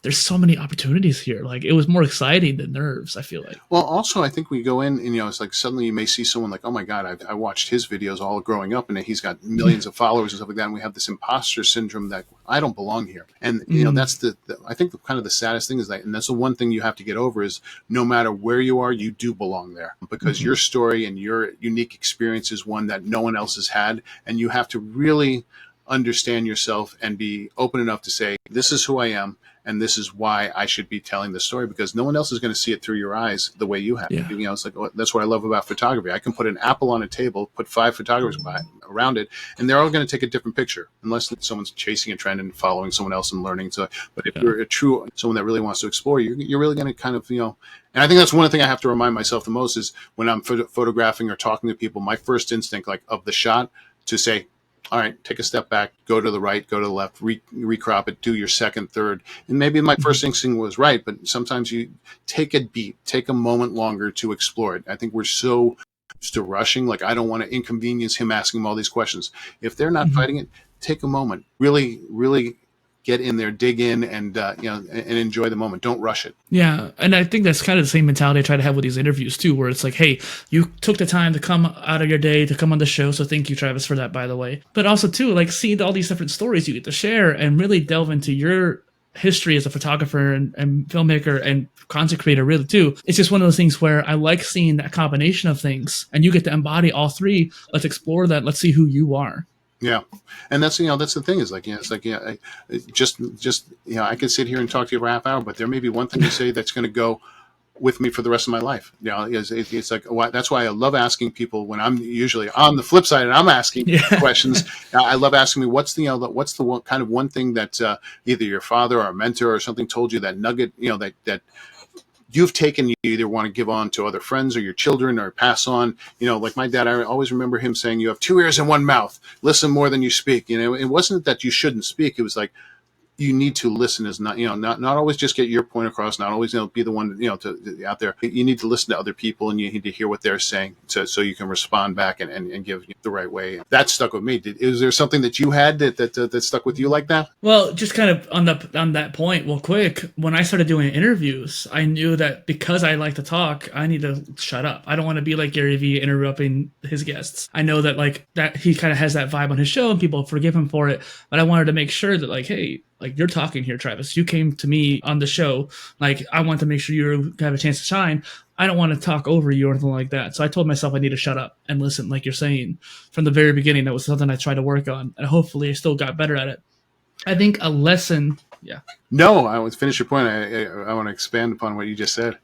there's so many opportunities here. Like, it was more exciting than nerves, I feel like. Well, also, I think we go in and, it's like suddenly you may see someone like, oh my God, I watched his videos all growing up, and he's got millions of followers and stuff like that. And we have this imposter syndrome that I don't belong here. And, that's I think kind of the saddest thing is that, and that's the one thing you have to get over, is no matter where you are, you do belong there, because your story and your unique experience is one that no one else has had. And you have to really understand yourself and be open enough to say, this is who I am. And this is why I should be telling the story, because no one else is going to see it through your eyes the way you have. Yeah. It's like, that's what I love about photography. I can put an apple on a table, put 5 photographers around it, and they're all going to take a different picture, unless someone's chasing a trend and following someone else and learning. So, but if you're someone that really wants to explore, you're really going to kind of, and I think that's one thing I have to remind myself the most, is when I'm photographing or talking to people, my first instinct, like, of the shot, to say, all right, take a step back, go to the right, go to the left, recrop it, do your second, third. And maybe my first instinct was right, but sometimes you take a beat, take a moment longer to explore it. I think we're so used to rushing. Like, I don't want to inconvenience him asking him all these questions. If they're not fighting it, take a moment, really, really get in there, dig in, and and enjoy the moment. Don't rush it. Yeah, and I think that's kind of the same mentality I try to have with these interviews too, where it's like, hey, you took the time to come out of your day to come on the show, so thank you, Travis, for that, by the way. But also too, like, see all these different stories you get to share and really delve into your history as a photographer and filmmaker and content creator, really too. It's just one of those things where I like seeing that combination of things, and you get to embody all three. Let's explore that. Let's see who you are. Yeah. And that's, that's the thing, is like, it's like, I could sit here and talk to you for a half hour, but there may be one thing you say that's going to go with me for the rest of my life. It's like, that's why I love asking people when I'm usually on the flip side and I'm asking questions. I love asking me, what's the one, kind of one thing that either your father or a mentor or something told you, that nugget, that you've taken, you either want to give on to other friends or your children or pass on. Like my dad, I always remember him saying, you have 2 ears and 1 mouth. Listen more than you speak. It wasn't that you shouldn't speak. It was like, you need to listen, is not, not always just get your point across, not always, be the one, to out there. You need to listen to other people, and you need to hear what they're saying so you can respond back and give the right way. That stuck with me. Is there something that you had that stuck with you like that? Well, just kind of on that point, real quick, when I started doing interviews, I knew that because I like to talk, I need to shut up. I don't want to be like Gary Vee interrupting his guests. I know that, like, that he kind of has that vibe on his show and people forgive him for it, but I wanted to make sure that, like, hey, like, you're talking here, Travis. You came to me on the show. Like, I want to make sure you have a chance to shine. I don't want to talk over you or anything like that. So I told myself I need to shut up and listen, like you're saying. From the very beginning, that was something I tried to work on. And hopefully I still got better at it. I think a lesson, yeah. No, I would finish your point. I want to expand upon what you just said.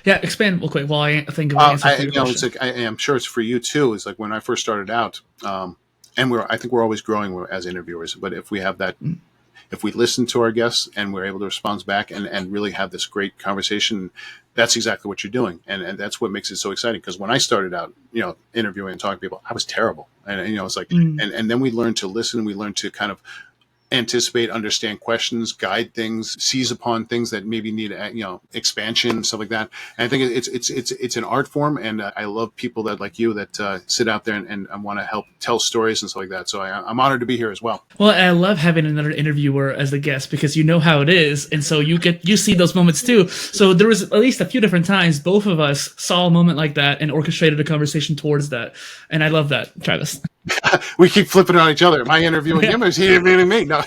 Yeah, expand real quick while I think of an answer for your It's question. like I'm sure it's for you too. It's like when I first started out, and I think we're always growing as interviewers. But if we have that, Mm. if we listen to our guests and we're able to respond back and really have this great conversation, that's exactly what you're doing, and that's what makes it so exciting. Because when I started out, interviewing and talking to people, I was terrible, and it's like, Mm. and then we learn to listen, we learn to kind of anticipate, understand questions, guide things, seize upon things that maybe need expansion and stuff like that. And I think it's an art form, and I love people that like you that sit out there and want to help tell stories and stuff like that. So I'm honored to be here as well. Well, I love having another interviewer as the guest because you know how it is, and so you see those moments too. So there was at least a few different times both of us saw a moment like that and orchestrated a conversation towards that, and I love that, Travis. We keep flipping on each other. Am I interviewing him or is he interviewing me? No.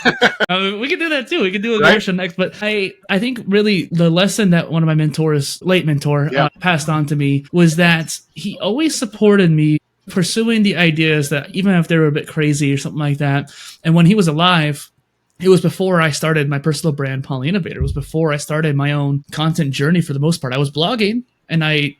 We can do that too. We can do a Right? version next. But I think really the lesson that one of my mentors, late mentor, Yeah. passed on to me was that he always supported me pursuing the ideas that even if they were a bit crazy or something like that. And when he was alive, it was before I started my personal brand, PolyInnovator. It was before I started my own content journey for the most part. I was blogging and I,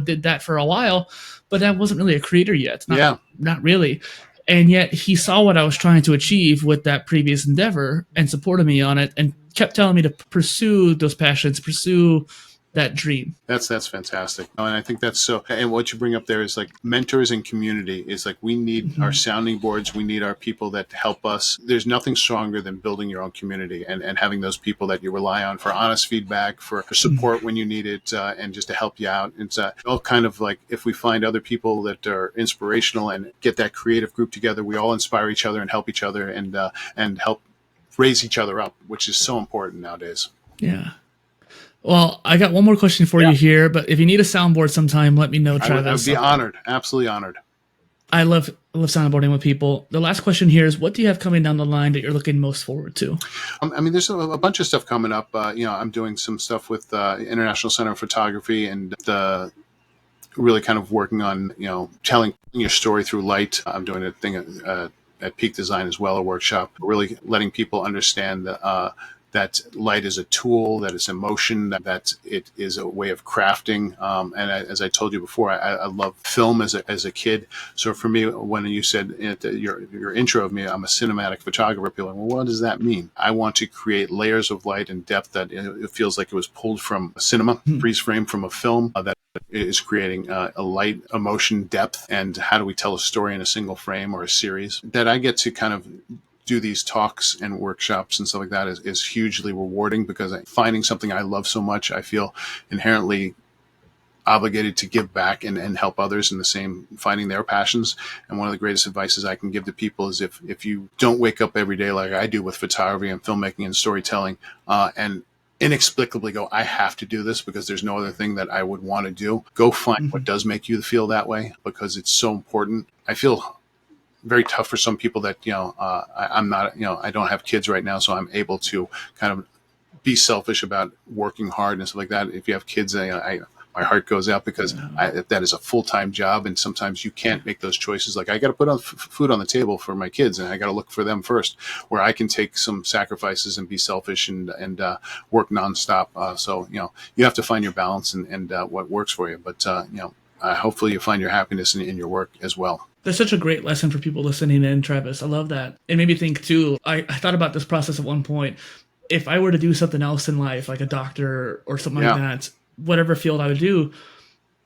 did that for a while, but I wasn't really a creator yet. Yeah. Not really. And yet he saw what I was trying to achieve with that previous endeavor and supported me on it and kept telling me to pursue those passions, pursue that dream. That's fantastic. And I think that's so, and what you bring up there is like mentors and community is like, we need our sounding boards. We need our people that help us. There's nothing stronger than building your own community and having those people that you rely on for honest feedback, for support when you need it, and just to help you out. It's all kind of like, if we find other people that are inspirational and get that creative group together, we all inspire each other and help each other and help raise each other up, which is so important nowadays. Yeah. Well, I got one more question for you here, but if you need a soundboard sometime, let me know, Travis. I would be honored. Absolutely honored. I love soundboarding with people. The last question here is, what do you have coming down the line that you're looking most forward to? There's a bunch of stuff coming up. I'm doing some stuff with International Center of Photography and really kind of working on, telling your story through light. I'm doing a thing at Peak Design as well, a workshop, really letting people understand that light is a tool, that it's emotion, that it is a way of crafting. As I told you before, I love film as a kid. So for me, when you said your intro of me, I'm a cinematic photographer, people are like, well, what does that mean? I want to create layers of light and depth that it feels like it was pulled from a cinema, freeze frame from a film that is creating a light, emotion, depth, and how do we tell a story in a single frame or a series that I get to kind of do these talks and workshops and stuff like that is hugely rewarding because finding something I love so much, I feel inherently obligated to give back and help others in the same, finding their passions. And one of the greatest advices I can give to people is if you don't wake up every day like I do with photography and filmmaking and storytelling, and inexplicably go, I have to do this because there's no other thing that I would want to do, go find what does make you feel that way because it's so important. I feel very tough for some people that, I'm not, I don't have kids right now, so I'm able to kind of be selfish about working hard and stuff like that. If you have kids, my heart goes out because that is a full-time job. And sometimes you can't make those choices. Like I got to put on food on the table for my kids and I got to look for them first, where I can take some sacrifices and be selfish and work nonstop. So, you have to find your balance and what works for you. But, hopefully you find your happiness in your work as well. That's such a great lesson for people listening in, Travis. I love that. It made me think too. I thought about this process at one point. If I were to do something else in life, like a doctor or something like that, whatever field I would do,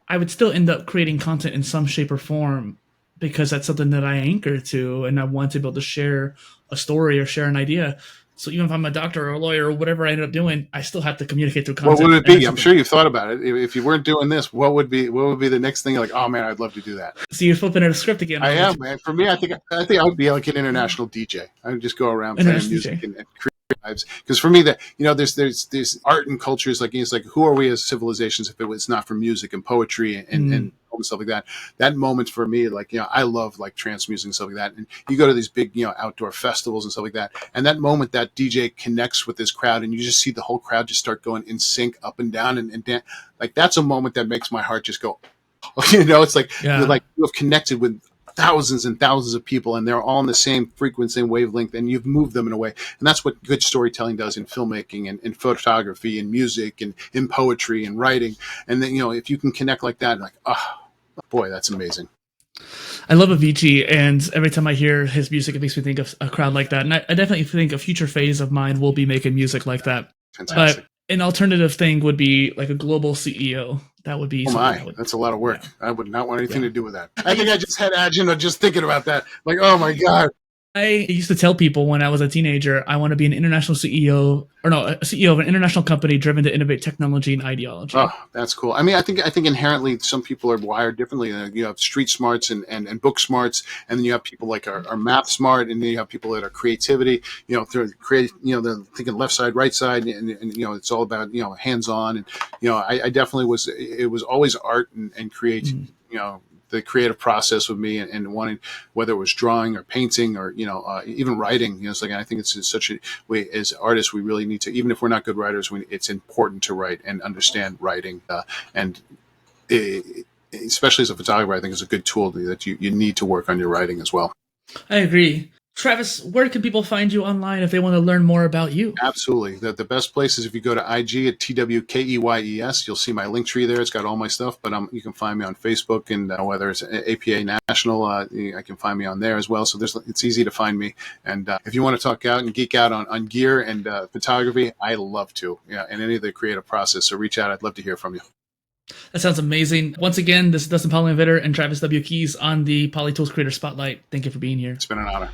I would still end up creating content in some shape or form because that's something that I anchor to and I want to be able to share a story or share an idea. So even if I'm a doctor or a lawyer or whatever I ended up doing, I still have to communicate through content. What would it be? I'm sure you've thought about it. If you weren't doing this, what would be the next thing? You're like, oh man, I'd love to do that. So you're flipping at a script again. I am, man. For me, I think I would be like an international DJ. I would just go around playing music and create lives. Because for me, that there's art and cultures like it's like who are we as civilizations if it was not for music and poetry and stuff like that. That moment for me, like I love like trance music and stuff like that. And you go to these big outdoor festivals and stuff like that, and that moment that DJ connects with this crowd, and you just see the whole crowd just start going in sync, up and down, and dance. Like that's a moment that makes my heart just go. It's like you're like you have connected with thousands and thousands of people, and they're all on the same frequency and wavelength, and you've moved them in a way. And that's what good storytelling does in filmmaking and in photography and music and in poetry and writing. And then, if you can connect like that, like, oh boy, that's amazing. I love Avicii, and every time I hear his music, it makes me think of a crowd like that. And I definitely think a future phase of mine will be making music like that. Fantastic. But an alternative thing would be like a global CEO. That would be. Oh my, that's a lot of work. Yeah. I would not want anything to do with that. I think I just had agita just thinking about that. Like, oh my God. I used to tell people when I was a teenager, I want to be an international CEO, a CEO of an international company driven to innovate technology and ideology. Oh, that's cool. I mean, I think inherently some people are wired differently. You have street smarts and book smarts, and then you have people like are math smart, and then you have people that are creativity. They're they're thinking left side, right side, and it's all about hands on. And I definitely was. It was always art and create. The creative process with me and wanting, whether it was drawing or painting or even writing. It's like, I think it's such a way as artists we really need to, even if we're not good writers, it's important to write and understand writing especially as a photographer. I think it's a good tool that you need to work on your writing as well. I agree. Travis, where can people find you online if they want to learn more about you? Absolutely. The best place is if you go to IG at TWKEYES. You'll see my link tree there. It's got all my stuff, but you can find me on Facebook, and whether it's APA National, I can find me on there as well. So it's easy to find me. And if you want to talk out and geek out on gear and photography, I love to. And any of the creative process. So reach out. I'd love to hear from you. That sounds amazing. Once again, this is Dustin PolyInnovator and Travis W. Keys on the PolyTools Creator Spotlight. Thank you for being here. It's been an honor.